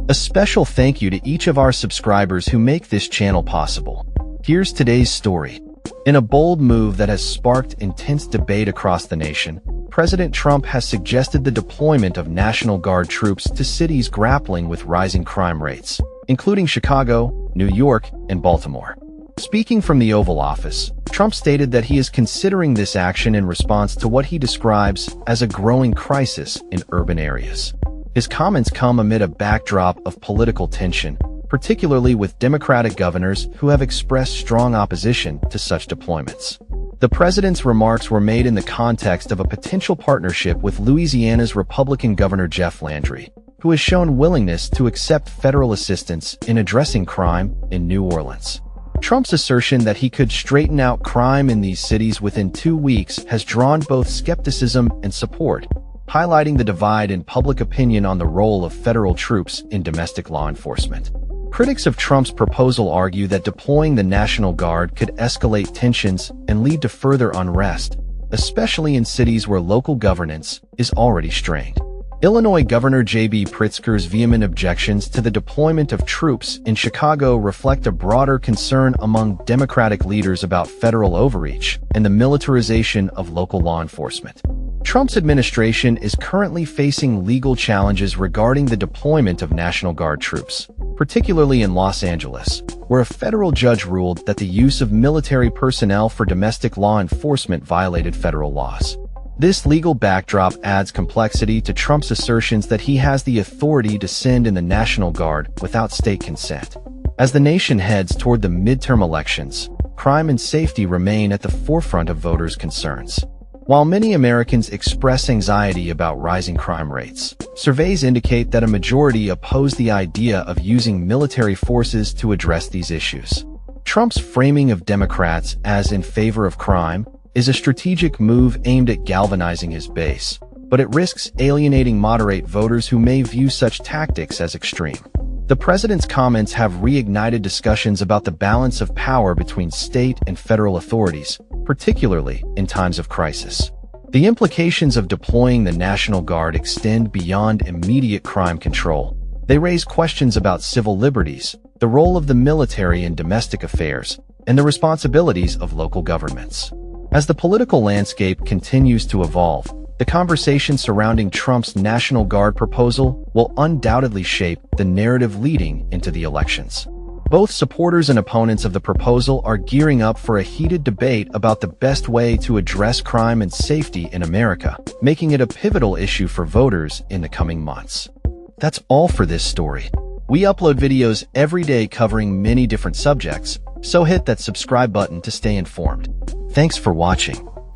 A special thank you to each of our subscribers who make this channel possible. Here's today's story. In a bold move that has sparked intense debate across the nation, President Trump has suggested the deployment of National Guard troops to cities grappling with rising crime rates, including Chicago, New York, and Baltimore. Speaking from the Oval Office, Trump stated that he is considering this action in response to what he describes as a growing crisis in urban areas. His comments come amid a backdrop of political tension, particularly with Democratic governors who have expressed strong opposition to such deployments. The president's remarks were made in the context of a potential partnership with Louisiana's Republican Governor Jeff Landry, who has shown willingness to accept federal assistance in addressing crime in New Orleans. Trump's assertion that he could straighten out crime in these cities within 2 weeks has drawn both skepticism and support, highlighting the divide in public opinion on the role of federal troops in domestic law enforcement. Critics of Trump's proposal argue that deploying the National Guard could escalate tensions and lead to further unrest, especially in cities where local governance is already strained. Illinois Governor J.B. Pritzker's vehement objections to the deployment of troops in Chicago reflect a broader concern among Democratic leaders about federal overreach and the militarization of local law enforcement. Trump's administration is currently facing legal challenges regarding the deployment of National Guard troops, particularly in Los Angeles, where a federal judge ruled that the use of military personnel for domestic law enforcement violated federal laws. This legal backdrop adds complexity to Trump's assertions that he has the authority to send in the National Guard without state consent. As the nation heads toward the midterm elections, crime and safety remain at the forefront of voters' concerns. While many Americans express anxiety about rising crime rates, surveys indicate that a majority oppose the idea of using military forces to address these issues. Trump's framing of Democrats as in favor of crime is a strategic move aimed at galvanizing his base, but it risks alienating moderate voters who may view such tactics as extreme. The president's comments have reignited discussions about the balance of power between state and federal authorities, particularly in times of crisis. The implications of deploying the National Guard extend beyond immediate crime control. They raise questions about civil liberties, the role of the military in domestic affairs, and the responsibilities of local governments. As the political landscape continues to evolve, the conversation surrounding Trump's National Guard proposal will undoubtedly shape the narrative leading into the elections. Both supporters and opponents of the proposal are gearing up for a heated debate about the best way to address crime and safety in America, making it a pivotal issue for voters in the coming months. That's all for this story. We upload videos every day covering many different subjects, so hit that subscribe button to stay informed. Thanks for watching.